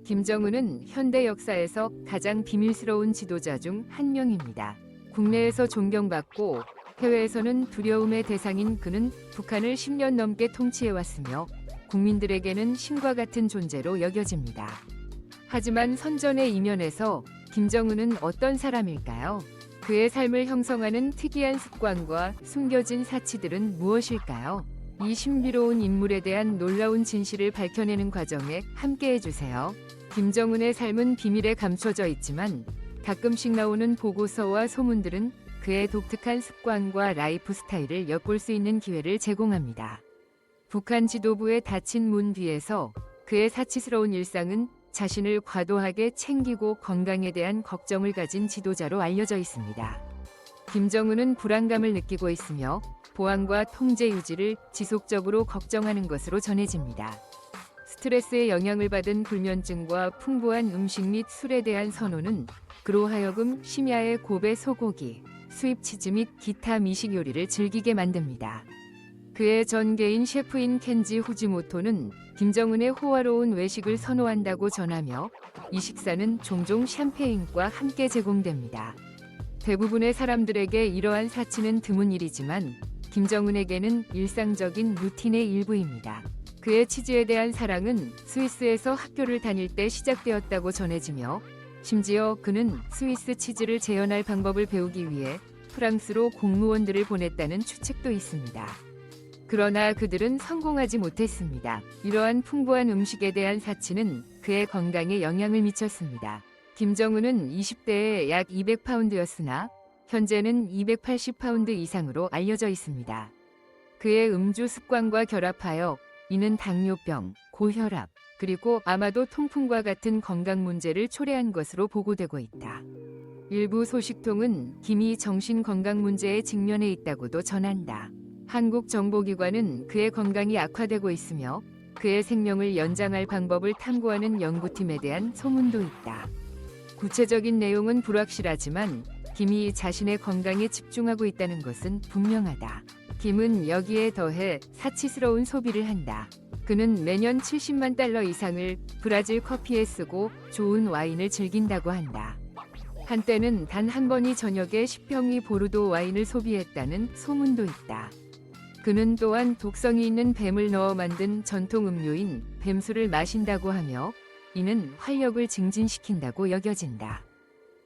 김정은은 현대 역사에서 가장 비밀스러운 지도자 중 한 명입니다. 국내에서 존경받고 해외에서는 두려움의 대상인 그는 북한을 10년 넘게 통치해왔으며 국민들에게는 신과 같은 존재로 여겨집니다. 하지만 선전의 이면에서 김정은은 어떤 사람일까요? 그의 삶을 형성하는 특이한 습관과 숨겨진 사치들은 무엇일까요? 이 신비로운 인물에 대한 놀라운 진실을 밝혀내는 과정에 함께해 주세요. 김정은의 삶은 비밀에 감춰져 있지만 가끔씩 나오는 보고서와 소문들은 그의 독특한 습관과 라이프 스타일을 엿볼 수 있는 기회를 제공합니다. 북한 지도부의 닫힌 문 뒤에서 그의 사치스러운 일상은 자신을 과도하게 챙기고 건강에 대한 걱정을 가진 지도자로 알려져 있습니다. 김정은은 불안감을 느끼고 있으며 보안과 통제 유지를 지속적으로 걱정하는 것으로 전해집니다. 스트레스의 영향을 받은 불면증과 풍부한 음식 및 술에 대한 선호는 그로 하여금 심야의 고배 소고기, 수입 치즈 및 기타 미식 요리를 즐기게 만듭니다. 그의 전계인 셰프인 켄지 후지모토는 김정은의 호화로운 외식을 선호한다고 전하며 이 식사는 종종 샴페인과 함께 제공됩니다. 대부분의 사람들에게 이러한 사치는 드문 일이지만 김정은에게는 일상적인 루틴의 일부입니다. 그의 치즈에 대한 사랑은 스위스에서 학교를 다닐 때 시작되었다고 전해지며 심지어 그는 스위스 치즈를 재현할 방법을 배우기 위해 프랑스로 공무원들을 보냈다는 추측도 있습니다. 그러나 그들은 성공하지 못했습니다. 이러한 풍부한 음식에 대한 사치는 그의 건강에 영향을 미쳤습니다. 김정은은 20대에 약 200파운드였으나 현재는 280파운드 이상으로 알려져 있습니다. 그의 음주 습관과 결합하여 이는 당뇨병, 고혈압, 그리고 아마도 통풍과 같은 건강 문제를 초래한 것으로 보고되고 있다. 일부 소식통은 김이 정신건강 문제에 직면해 있다고도 전한다. 한국 정보기관은 그의 건강이 악화되고 있으며 그의 생명을 연장할 방법을 탐구하는 연구팀에 대한 소문도 있다. 구체적인 내용은 불확실하지만 김이 자신의 건강에 집중하고 있다는 것은 분명하다. 김은 여기에 더해 사치스러운 소비를 한다. 그는 매년 70만 달러 이상을 브라질 커피에 쓰고 좋은 와인을 즐긴다고 한다. 한때는 단 한 번이 저녁에 10병의 보르도 와인을 소비했다는 소문도 있다. 그는 또한 독성이 있는 뱀을 넣어 만든 전통 음료인 뱀술을 마신다고 하며 이는 활력을 증진시킨다고 여겨진다.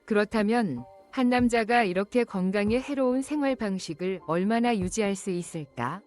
그렇다면 한 남자가 이렇게 건강에 해로운 생활 방식을 얼마나 유지할 수 있을까?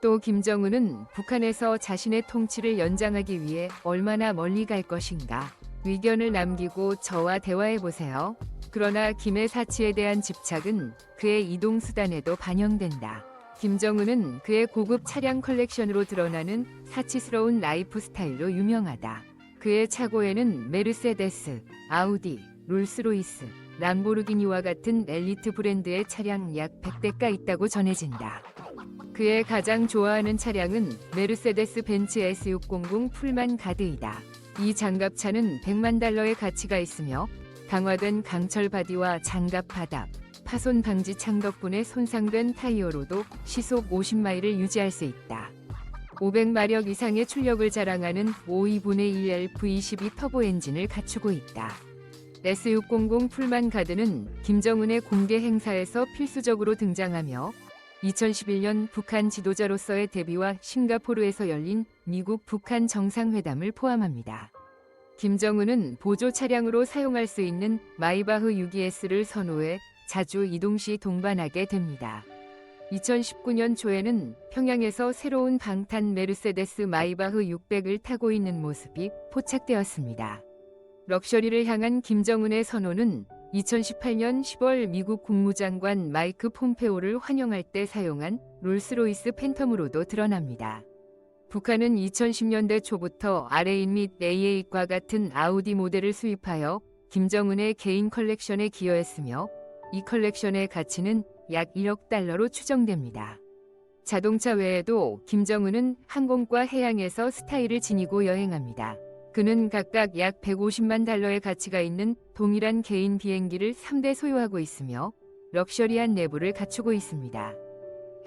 또 김정은은 북한에서 자신의 통치를 연장하기 위해 얼마나 멀리 갈 것인가? 의견을 남기고 저와 대화해보세요. 그러나 김의 사치에 대한 집착은 그의 이동수단에도 반영된다. 김정은은 그의 고급 차량 컬렉션으로 드러나는 사치스러운 라이프 스타일로 유명하다. 그의 차고에는 메르세데스, 아우디, 롤스로이스, 람보르기니와 같은 엘리트 브랜드의 차량 약 100대가 있다고 전해진다. 그의 가장 좋아하는 차량은 메르세데스 벤츠 S600 풀만 가드이다. 이 장갑차는 100만 달러의 가치가 있으며 강화된 강철 바디와 장갑 바닥, 파손 방지 창 덕분에 손상된 타이어로도 시속 50마일을 유지할 수 있다. 500마력 이상의 출력을 자랑하는 5,2분의 1 LV12 터보 엔진을 갖추고 있다. S600 풀만 가드는 김정은의 공개 행사에서 필수적으로 등장하며 2011년 북한 지도자로서의 데뷔와 싱가포르에서 열린 미국 북한 정상회담을 포함합니다. 김정은은 보조 차량으로 사용할 수 있는 마이바흐 6ES를 선호해 자주 이동 시 동반하게 됩니다. 2019년 초에는 평양에서 새로운 방탄 메르세데스 마이바흐 600을 타고 있는 모습이 포착되었습니다. 럭셔리를 향한 김정은의 선호는 2018년 10월 미국 국무장관 마이크 폼페오를 환영할 때 사용한 롤스로이스 팬텀으로도 드러납니다. 북한은 2010년대 초부터 R8 및 A8과 같은 아우디 모델을 수입하여 김정은의 개인 컬렉션에 기여했으며 이 컬렉션의 가치는 약 1억 달러로 추정됩니다. 자동차 외에도 김정은은 항공과 해양에서 스타일을 지니고 여행합니다. 그는 각각 약 150만 달러의 가치가 있는 동일한 개인 비행기를 3대 소유하고 있으며 럭셔리한 내부를 갖추고 있습니다.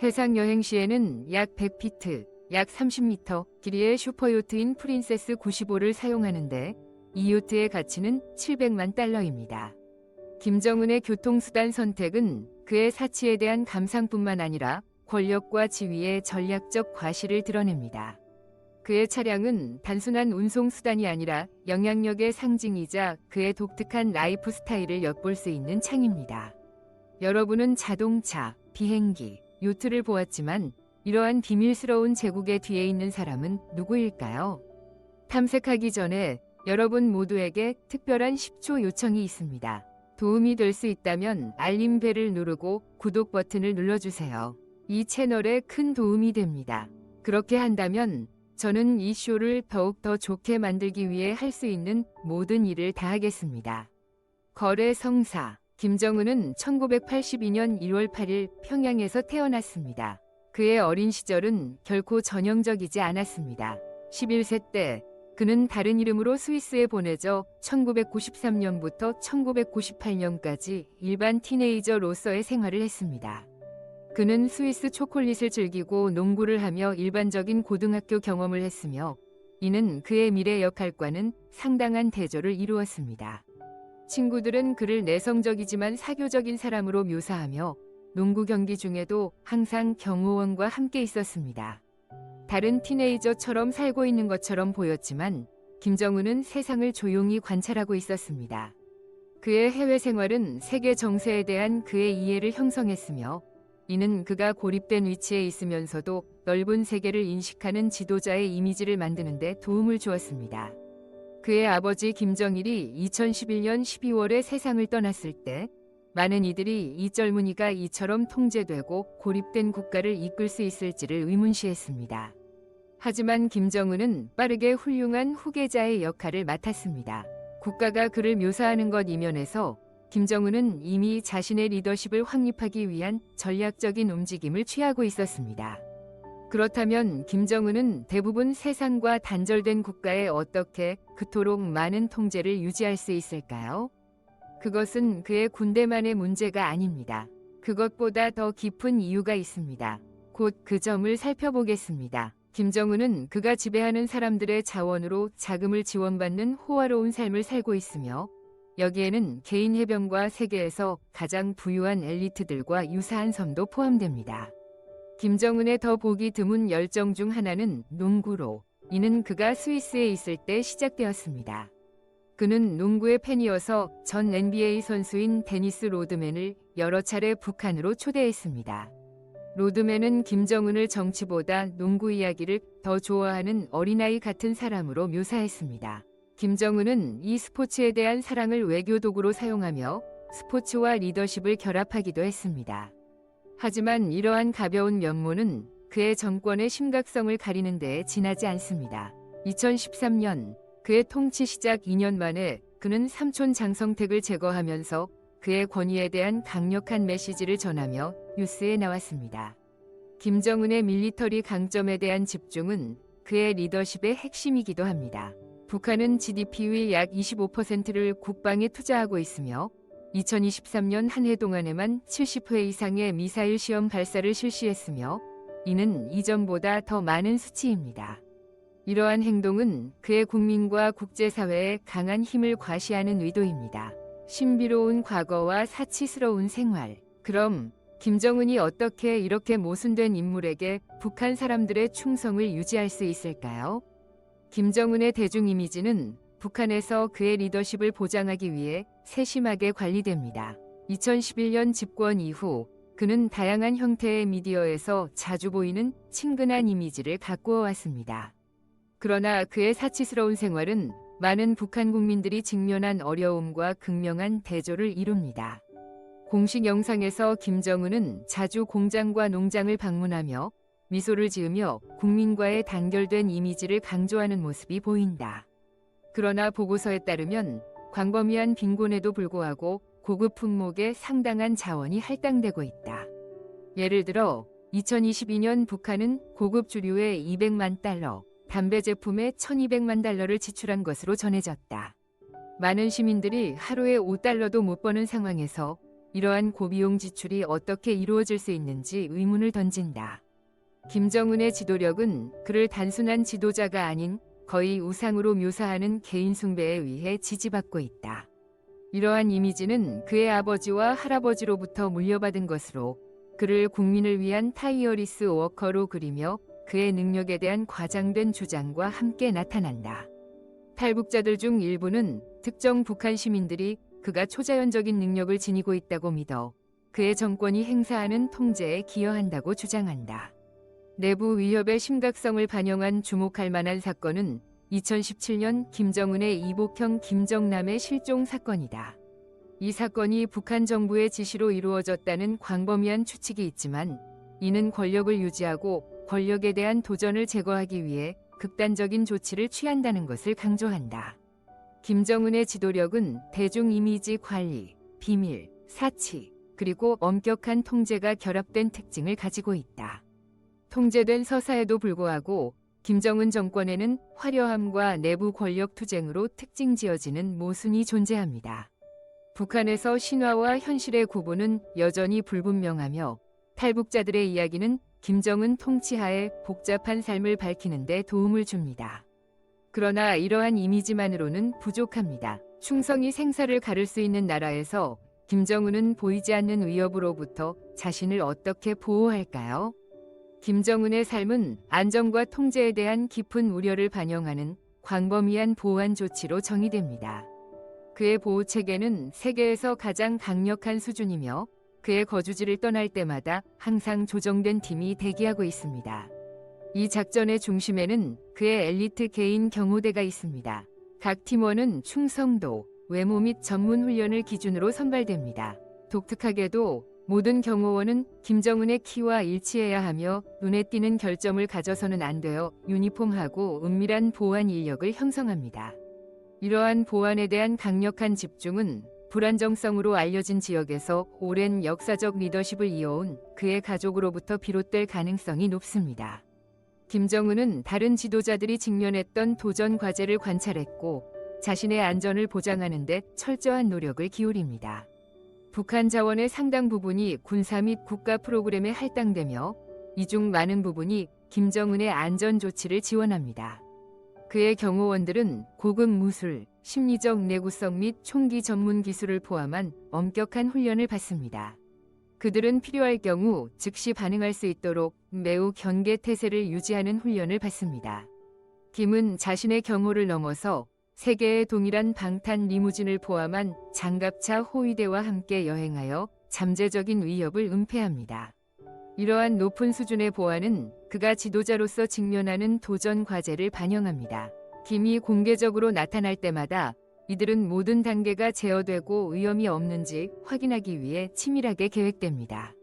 해상 여행 시에는 약 100피트, 약 30m 길이의 슈퍼요트인 프린세스 95를 사용하는데 이 요트의 가치는 700만 달러입니다. 김정은의 교통수단 선택은 그의 사치에 대한 감상뿐만 아니라 권력과 지위의 전략적 과실을 드러냅니다. 그의 차량은 단순한 운송수단이 아니라 영향력의 상징이자 그의 독특한 라이프 스타일을 엿볼 수 있는 창입니다. 여러분은 자동차, 비행기, 요트를 보았지만 이러한 비밀스러운 제국의 뒤에 있는 사람은 누구일까요? 탐색하기 전에 여러분 모두에게 특별한 10초 요청이 있습니다. 도움이 될 수 있다면 알림벨을 누르고 구독 버튼을 눌러주세요. 이 채널에 큰 도움이 됩니다. 그렇게 한다면 저는 이 쇼를 더욱 더 좋게 만들기 위해 할 수 있는 모든 일을 다하겠습니다. 거래 성사 김정은은 1982년 1월 8일 평양에서 태어났습니다. 그의 어린 시절은 결코 전형적이지 않았습니다. 11세 때 그는 다른 이름으로 스위스에 보내져 1993년부터 1998년까지 일반 티네이저로서의 생활을 했습니다. 그는 스위스 초콜릿을 즐기고 농구를 하며 일반적인 고등학교 경험을 했으며 이는 그의 미래 역할과는 상당한 대조를 이루었습니다. 친구들은 그를 내성적이지만 사교적인 사람으로 묘사하며 농구 경기 중에도 항상 경호원과 함께 있었습니다. 다른 티네이저처럼 살고 있는 것처럼 보였지만 김정은은 세상을 조용히 관찰하고 있었습니다. 그의 해외 생활은 세계 정세에 대한 그의 이해를 형성했으며 이는 그가 고립된 위치에 있으면서도 넓은 세계를 인식하는 지도자의 이미지를 만드는 데 도움을 주었습니다. 그의 아버지 김정일이 2011년 12월에 세상을 떠났을 때 많은 이들이 이 젊은이가 이처럼 통제되고 고립된 국가를 이끌 수 있을지를 의문시했습니다. 하지만 김정은은 빠르게 훌륭한 후계자의 역할을 맡았습니다. 국가가 그를 묘사하는 것 이면에서 김정은은 이미 자신의 리더십을 확립하기 위한 전략적인 움직임을 취하고 있었습니다. 그렇다면 김정은은 대부분 세상과 단절된 국가에 어떻게 그토록 많은 통제를 유지할 수 있을까요? 그것은 그의 군대만의 문제가 아닙니다. 그것보다 더 깊은 이유가 있습니다. 곧 그 점을 살펴보겠습니다. 김정은은 그가 지배하는 사람들의 자원으로 자금을 지원받는 호화로운 삶을 살고 있으며 여기에는 개인 해병과 세계에서 가장 부유한 엘리트들과 유사한 섬도 포함됩니다. 김정은의 더 보기 드문 열정 중 하나는 농구로, 이는 그가 스위스에 있을 때 시작되었습니다. 그는 농구의 팬이어서 전 NBA 선수인 데니스 로드맨을 여러 차례 북한으로 초대했습니다. 로드맨은 김정은을 정치보다 농구 이야기를 더 좋아하는 어린아이 같은 사람으로 묘사했습니다. 김정은은 이 스포츠에 대한 사랑을 외교 도구로 사용하며 스포츠와 리더십을 결합하기도 했습니다. 하지만 이러한 가벼운 면모는 그의 정권의 심각성을 가리는 데에 지나지 않습니다. 2013년 그의 통치 시작 2년 만에 그는 삼촌 장성택을 제거하면서 그의 권위에 대한 강력한 메시지를 전하며 뉴스에 나왔습니다. 김정은의 밀리터리 강점에 대한 집중은 그의 리더십의 핵심이기도 합니다. 북한은 GDP의 약 25%를 국방에 투자하고 있으며 2023년 한 해 동안에만 70회 이상의 미사일 시험 발사를 실시했으며 이는 이전보다 더 많은 수치입니다. 이러한 행동은 그의 국민과 국제사회에 강한 힘을 과시하는 의도입니다. 신비로운 과거와 사치스러운 생활. 그럼 김정은이 어떻게 이렇게 모순된 인물에게 북한 사람들의 충성을 유지할 수 있을까요? 김정은의 대중 이미지는 북한에서 그의 리더십을 보장하기 위해 세심하게 관리됩니다. 2011년 집권 이후 그는 다양한 형태의 미디어에서 자주 보이는 친근한 이미지를 가꾸어 왔습니다. 그러나 그의 사치스러운 생활은 많은 북한 국민들이 직면한 어려움과 극명한 대조를 이룹니다. 공식 영상에서 김정은은 자주 공장과 농장을 방문하며 미소를 지으며 국민과의 단결된 이미지를 강조하는 모습이 보인다. 그러나 보고서에 따르면 광범위한 빈곤에도 불구하고 고급 품목에 상당한 자원이 할당되고 있다. 예를 들어 2022년 북한은 고급 주류에 200만 달러, 담배 제품에 1200만 달러를 지출한 것으로 전해졌다. 많은 시민들이 하루에 5달러도 못 버는 상황에서 이러한 고비용 지출이 어떻게 이루어질 수 있는지 의문을 던진다. 김정은의 지도력은 그를 단순한 지도자가 아닌 거의 우상으로 묘사하는 개인 숭배에 의해 지지받고 있다. 이러한 이미지는 그의 아버지와 할아버지로부터 물려받은 것으로 그를 국민을 위한 타이어리스 워커로 그리며 그의 능력에 대한 과장된 주장과 함께 나타난다. 탈북자들 중 일부는 특정 북한 시민들이 그가 초자연적인 능력을 지니고 있다고 믿어 그의 정권이 행사하는 통제에 기여한다고 주장한다. 내부 위협의 심각성을 반영한 주목할 만한 사건은 2017년 김정은의 이복형 김정남의 실종 사건이다. 이 사건이 북한 정부의 지시로 이루어졌다는 광범위한 추측이 있지만 이는 권력을 유지하고 권력에 대한 도전을 제거하기 위해 극단적인 조치를 취한다는 것을 강조한다. 김정은의 지도력은 대중 이미지 관리, 비밀, 사치, 그리고 엄격한 통제가 결합된 특징을 가지고 있다. 통제된 서사에도 불구하고 김정은 정권에는 화려함과 내부 권력 투쟁으로 특징 지어지는 모순이 존재합니다. 북한에서 신화와 현실의 구분은 여전히 불분명하며 탈북자들의 이야기는 김정은 통치하에 복잡한 삶을 밝히는 데 도움을 줍니다. 그러나 이러한 이미지만으로는 부족합니다. 충성이 생사를 가를 수 있는 나라에서 김정은은 보이지 않는 위협으로부터 자신을 어떻게 보호할까요? 김정은의 삶은 안정과 통제에 대한 깊은 우려를 반영하는 광범위한 보완 조치로 정의됩니다. 그의 보호 체계는 세계에서 가장 강력한 수준이며 그의 거주지를 떠날 때마다 항상 조정된 팀이 대기하고 있습니다. 이 작전의 중심에는 그의 엘리트 개인 경호대가 있습니다. 각 팀원은 충성도, 외모 및 전문 훈련을 기준으로 선발됩니다. 독특하게도 모든 경호원은 김정은의 키와 일치해야 하며 눈에 띄는 결점을 가져서는 안 되어 유니폼하고 은밀한 보안 인력을 형성합니다. 이러한 보안에 대한 강력한 집중은 불안정성으로 알려진 지역에서 오랜 역사적 리더십을 이어온 그의 가족으로부터 비롯될 가능성이 높습니다. 김정은은 다른 지도자들이 직면했던 도전 과제를 관찰했고 자신의 안전을 보장하는 데 철저한 노력을 기울입니다. 북한 자원의 상당 부분이 군사 및 국가 프로그램에 할당되며 이 중 많은 부분이 김정은의 안전 조치를 지원합니다. 그의 경호원들은 고급 무술, 심리적 내구성 및 총기 전문 기술을 포함한 엄격한 훈련을 받습니다. 그들은 필요할 경우 즉시 반응할 수 있도록 매우 경계태세를 유지하는 훈련을 받습니다. 김은 자신의 경호를 넘어서 세계의 동일한 방탄 리무진을 포함한 장갑차 호위대와 함께 여행하여 잠재적인 위협을 은폐합니다. 이러한 높은 수준의 보안은 그가 지도자로서 직면하는 도전 과제를 반영합니다. 김이 공개적으로 나타날 때마다 이들은 모든 단계가 제어되고 위험이 없는지 확인하기 위해 치밀하게 계획됩니다.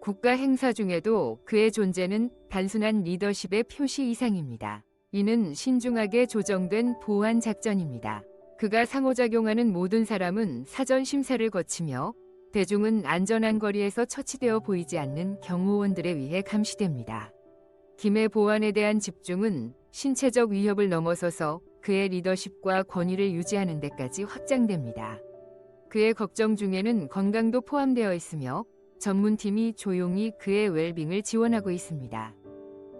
국가 행사 중에도 그의 존재는 단순한 리더십의 표시 이상입니다. 이는 신중하게 조정된 보안 작전입니다. 그가 상호작용하는 모든 사람은 사전 심사를 거치며 대중은 안전한 거리에서 처치되어 보이지 않는 경호원들에 의해 감시됩니다. 김의 보안에 대한 집중은 신체적 위협을 넘어서서 그의 리더십과 권위를 유지하는 데까지 확장됩니다. 그의 걱정 중에는 건강도 포함되어 있으며 전문팀이 조용히 그의 웰빙을 지원하고 있습니다.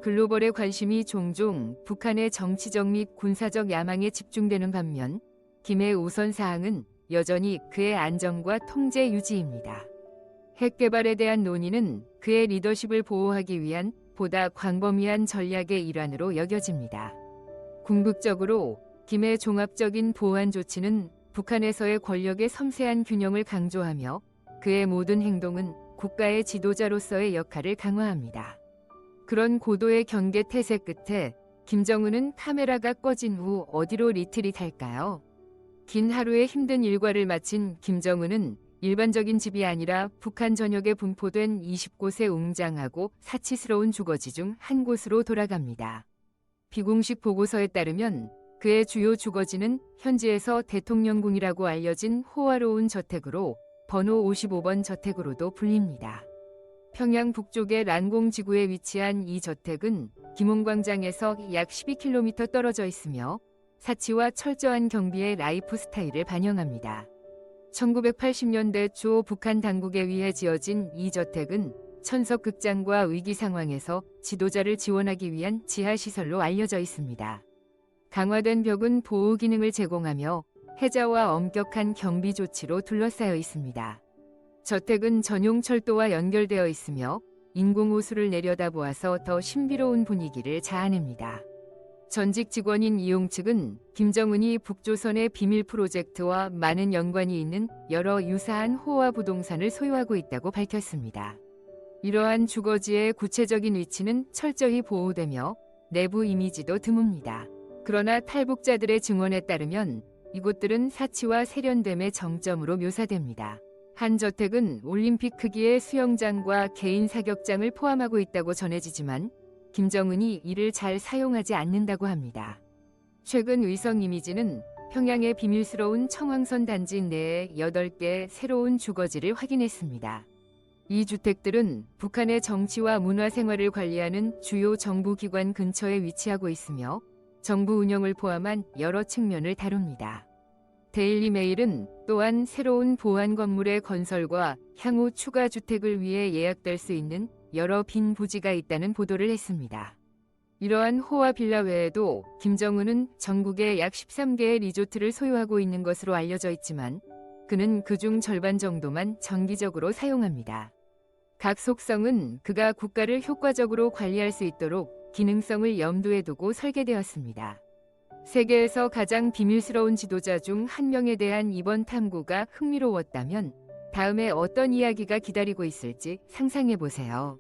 글로벌의 관심이 종종 북한의 정치적 및 군사적 야망에 집중되는 반면 김의 우선사항은 여전히 그의 안정과 통제 유지입니다. 핵 개발에 대한 논의는 그의 리더십을 보호하기 위한 보다 광범위한 전략의 일환으로 여겨집니다. 궁극적으로 김의 종합적인 보안 조치는 북한에서의 권력의 섬세한 균형을 강조하며 그의 모든 행동은 국가의 지도자로서의 역할을 강화합니다. 그런 고도의 경계 태세 끝에 김정은은 카메라가 꺼진 후 어디로 리트릿할까요? 긴 하루의 힘든 일과를 마친 김정은은 일반적인 집이 아니라 북한 전역에 분포된 20곳의 웅장하고 사치스러운 주거지 중 한 곳으로 돌아갑니다. 비공식 보고서에 따르면 그의 주요 주거지는 현지에서 대통령궁이라고 알려진 호화로운 저택으로 번호 55번 저택으로도 불립니다. 평양 북쪽의 란공 지구에 위치한 이 저택은 김홍광장에서 약 12km 떨어져 있으며 사치와 철저한 경비의 라이프 스타일을 반영합니다. 1980년대 초 북한 당국에 의해 지어진 이 저택은 천석 극장과 위기 상황에서 지도자를 지원하기 위한 지하시설로 알려져 있습니다. 강화된 벽은 보호 기능을 제공하며 해저와 엄격한 경비 조치로 둘러싸여 있습니다. 저택은 전용 철도와 연결되어 있으며 인공호수를 내려다보아서 더 신비로운 분위기를 자아냅니다. 전직 직원인 이용 측은 김정은이 북조선의 비밀 프로젝트와 많은 연관이 있는 여러 유사한 호화 부동산을 소유하고 있다고 밝혔습니다. 이러한 주거지의 구체적인 위치는 철저히 보호되며 내부 이미지도 드뭅니다. 그러나 탈북자들의 증언에 따르면 이곳들은 사치와 세련됨의 정점으로 묘사됩니다. 한 저택은 올림픽 크기의 수영장과 개인 사격장을 포함하고 있다고 전해지지만 김정은이 이를 잘 사용하지 않는다고 합니다. 최근 위성 이미지는 평양의 비밀스러운 청황선 단지 내에 8개 새로운 주거지를 확인했습니다. 이 주택들은 북한의 정치와 문화 생활을 관리하는 주요 정부기관 근처에 위치하고 있으며 정부 운영을 포함한 여러 측면을 다룹니다. 데일리 메일은 또한 새로운 보안 건물의 건설과 향후 추가 주택을 위해 예약될 수 있는 여러 빈 부지가 있다는 보도를 했습니다. 이러한 호화 빌라 외에도 김정은은 전국에 약 13개의 리조트를 소유하고 있는 것으로 알려져 있지만 그는 그중 절반 정도만 정기적으로 사용합니다. 각 속성은 그가 국가를 효과적으로 관리할 수 있도록 기능성을 염두에 두고 설계되었습니다. 세계에서 가장 비밀스러운 지도자 중 한 명에 대한 이번 탐구가 흥미로웠다면 다음에 어떤 이야기가 기다리고 있을지 상상해 보세요.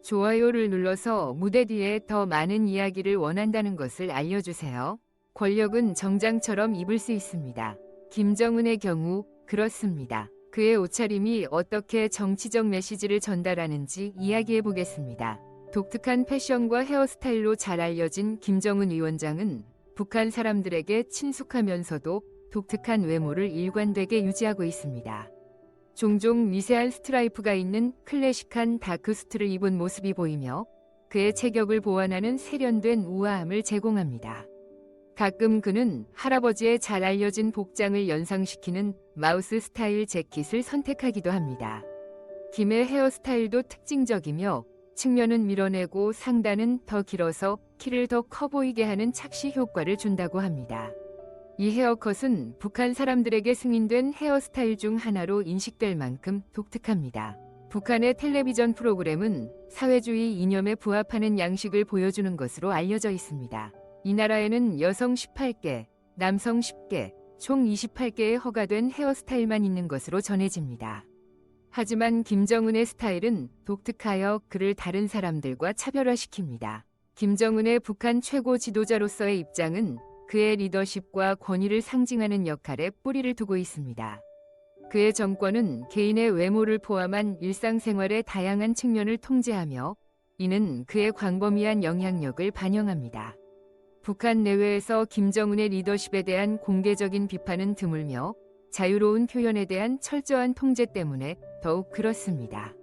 좋아요를 눌러서 무대 뒤에 더 많은 이야기를 원한다는 것을 알려주세요. 권력은 정장처럼 입을 수 있습니다. 김정은의 경우 그렇습니다. 그의 옷차림이 어떻게 정치적 메시지를 전달하는지 이야기해 보겠습니다. 독특한 패션과 헤어스타일로 잘 알려진 김정은 위원장은 북한 사람들에게 친숙하면서도 독특한 외모를 일관되게 유지하고 있습니다. 종종 미세한 스트라이프가 있는 클래식한 다크수트를 입은 모습이 보이며 그의 체격을 보완하는 세련된 우아함을 제공합니다. 가끔 그는 할아버지의 잘 알려진 복장을 연상시키는 마우스 스타일 재킷을 선택하기도 합니다. 김의 헤어스타일도 특징적이며 측면은 밀어내고 상단은 더 길어서 키를 더 커 보이게 하는 착시 효과를 준다고 합니다. 이 헤어컷은 북한 사람들에게 승인된 헤어스타일 중 하나로 인식될 만큼 독특합니다. 북한의 텔레비전 프로그램은 사회주의 이념에 부합하는 양식을 보여주는 것으로 알려져 있습니다. 이 나라에는 여성 18개, 남성 10개, 총 28개의 허가된 헤어스타일만 있는 것으로 전해집니다. 하지만 김정은의 스타일은 독특하여 그를 다른 사람들과 차별화시킵니다. 김정은의 북한 최고 지도자로서의 입장은 그의 리더십과 권위를 상징하는 역할에 뿌리를 두고 있습니다. 그의 정권은 개인의 외모를 포함한 일상생활의 다양한 측면을 통제하며 이는 그의 광범위한 영향력을 반영합니다. 북한 내외에서 김정은의 리더십에 대한 공개적인 비판은 드물며 자유로운 표현에 대한 철저한 통제 때문에 더욱 그렇습니다.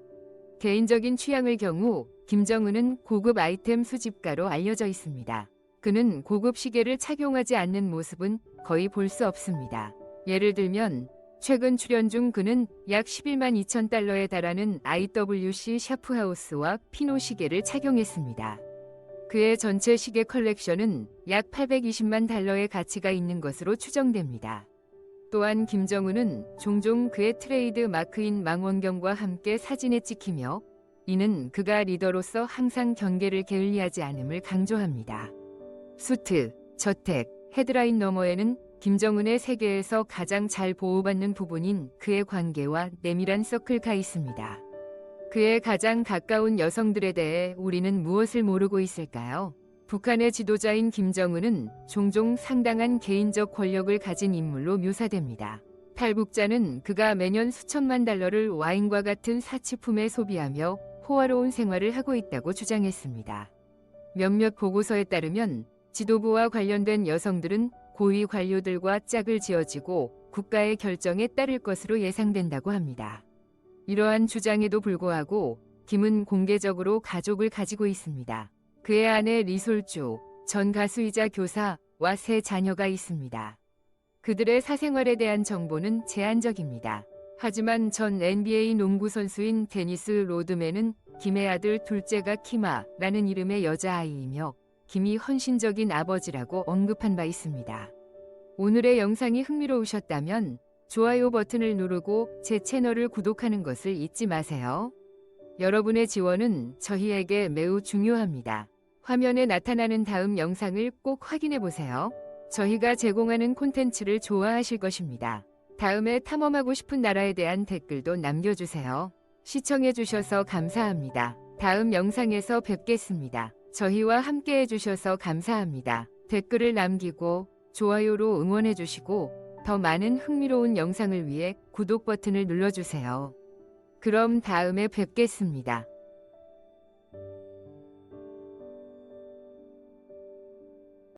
개인적인 취향의 경우 김정은은 고급 아이템 수집가로 알려져 있습니다. 그는 고급 시계를 착용하지 않는 모습은 거의 볼 수 없습니다. 예를 들면 최근 출연 중 그는 약 11만 2천 달러에 달하는 IWC 샤프하우스와 피노 시계를 착용했습니다. 그의 전체 시계 컬렉션은 약 820만 달러의 가치가 있는 것으로 추정됩니다. 또한 김정은은 종종 그의 트레이드 마크인 망원경과 함께 사진에 찍히며 이는 그가 리더로서 항상 경계를 게을리하지 않음을 강조합니다. 수트, 저택, 헤드라인 너머에는 김정은의 세계에서 가장 잘 보호받는 부분인 그의 관계와 내밀한 서클가 있습니다. 그의 가장 가까운 여성들에 대해 우리는 무엇을 모르고 있을까요? 북한의 지도자인 김정은은 종종 상당한 개인적 권력을 가진 인물로 묘사됩니다. 탈북자는 그가 매년 수천만 달러를 와인과 같은 사치품에 소비하며 호화로운 생활을 하고 있다고 주장했습니다. 몇몇 보고서에 따르면 지도부와 관련된 여성들은 고위 관료들과 짝을 지어지고 국가의 결정에 따를 것으로 예상된다고 합니다. 이러한 주장에도 불구하고 김은 공개적으로 가족을 가지고 있습니다. 그의 아내 리솔주, 전 가수이자 교사와 세 자녀가 있습니다. 그들의 사생활에 대한 정보는 제한적입니다. 하지만 전 NBA 농구 선수인 데니스 로드맨은 김의 아들 둘째가 키마라는 이름의 여자아이이며 김이 헌신적인 아버지라고 언급한 바 있습니다. 오늘의 영상이 흥미로우셨다면 좋아요 버튼을 누르고 제 채널을 구독하는 것을 잊지 마세요. 여러분의 지원은 저희에게 매우 중요합니다. 화면에 나타나는 다음 영상을 꼭 확인해 보세요. 저희가 제공하는 콘텐츠를 좋아하실 것입니다. 다음에 탐험하고 싶은 나라에 대한 댓글도 남겨주세요. 시청해 주셔서 감사합니다. 다음 영상에서 뵙겠습니다. 저희와 함께 해주셔서 감사합니다. 댓글을 남기고 좋아요로 응원해 주시고 더 많은 흥미로운 영상을 위해 구독 버튼을 눌러주세요. 그럼 다음에 뵙겠습니다.